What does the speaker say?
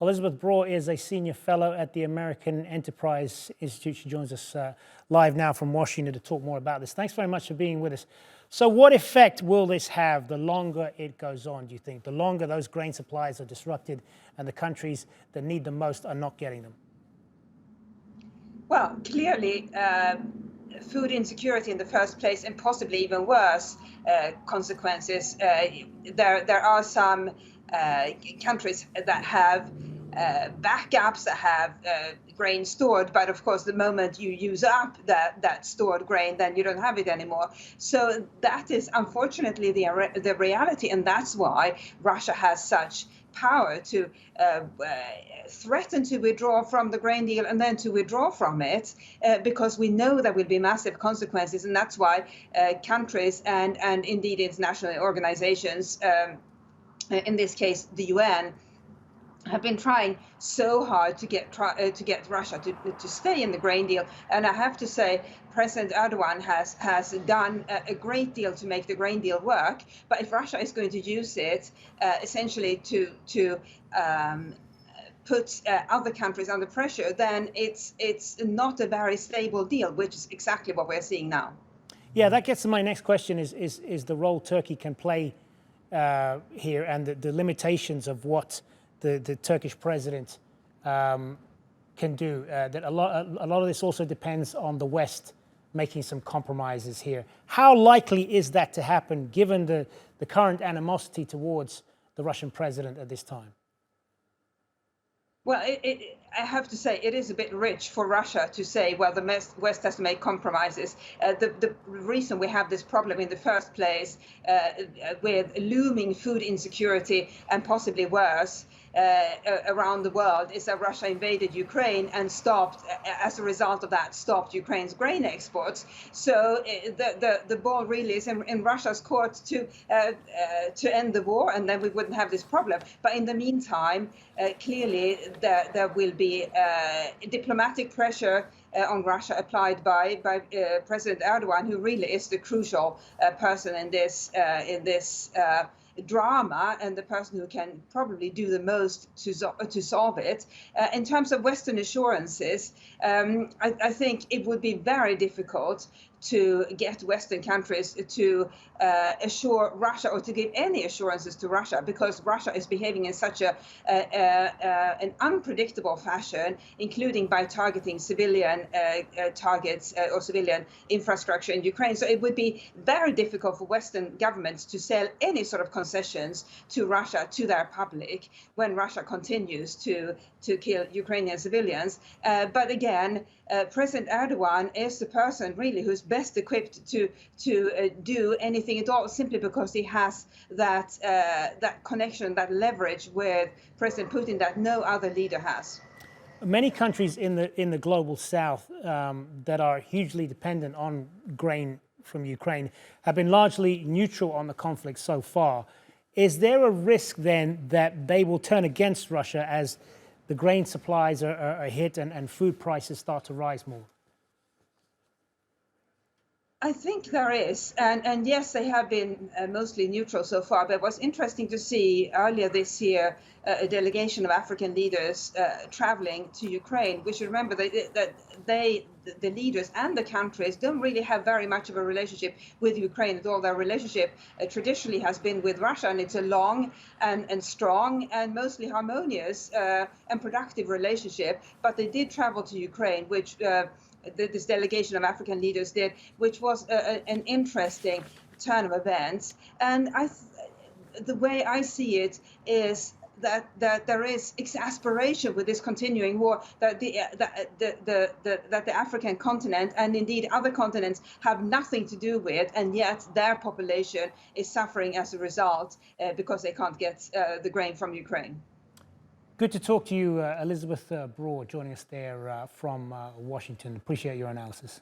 Elisabeth Braw is a senior fellow at the American Enterprise Institute. She joins us live now from Washington to talk more about this. Thanks very much for being with us. So what effect will this have the longer it goes on, do you think? The longer those grain supplies are disrupted and the countries that need them most are not getting them? Well, clearly, food insecurity in the first place, and possibly even worse consequences. There are some countries that have backups, that have grain stored, but of course the moment you use up that stored grain, then you don't have it anymore. So that is unfortunately the reality, and that's why Russia has such power to threaten to withdraw from the grain deal and then to withdraw from it, because we know there will be massive consequences, and that's why countries and indeed international organizations, in this case the UN, have been trying so hard to get Russia to stay in the grain deal. And I have to say, President Erdogan has done a great deal to make the grain deal work. But if Russia is going to use it essentially to put other countries under pressure, then it's not a very stable deal, which is exactly what we're seeing now. Yeah, that gets to my next question: is the role Turkey can play here, and the limitations of what the Turkish president can do. That a lot of this also depends on the West making some compromises here. How likely is that to happen, given the current animosity towards the Russian president at this time? Well, I have to say it is a bit rich for Russia to say, well, the West has to make compromises. The reason we have this problem in the first place with looming food insecurity and possibly worse around the world is that Russia invaded Ukraine and stopped, as a result of that, stopped Ukraine's grain exports. So the ball really is in Russia's court to end the war, and then we wouldn't have this problem. But in the meantime, clearly there will be diplomatic pressure on Russia applied by President Erdogan, who really is the crucial person in this drama, and the person who can probably do the most to solve it. In terms of Western assurances, I think it would be very difficult to get Western countries to assure Russia, or to give any assurances to Russia, because Russia is behaving in such an unpredictable fashion, including by targeting civilian targets or civilian infrastructure in Ukraine. So it would be very difficult for Western governments to sell any sort of concessions to Russia, to their public, when Russia continues to kill Ukrainian civilians. But again, President Erdogan is the person really who's best equipped to do anything at all, simply because he has that connection, that leverage with President Putin that no other leader has. Many countries in the global south that are hugely dependent on grain from Ukraine have been largely neutral on the conflict so far. Is there a risk then that they will turn against Russia as the grain supplies are hit and food prices start to rise more? I think there is, and yes, they have been mostly neutral so far. But it was interesting to see earlier this year a delegation of African leaders traveling to Ukraine. We should remember that the leaders and the countries don't really have very much of a relationship with Ukraine at all. Their relationship traditionally has been with Russia, and it's a long and strong and mostly harmonious and productive relationship. But they did travel to Ukraine, which this delegation of African leaders did, which was an interesting turn of events. And the way I see it is that there is exasperation with this continuing war, that the African continent and indeed other continents have nothing to do with, and yet their population is suffering as a result because they can't get the grain from Ukraine. Good to talk to you, Elisabeth Braw, joining us there from Washington. Appreciate your analysis.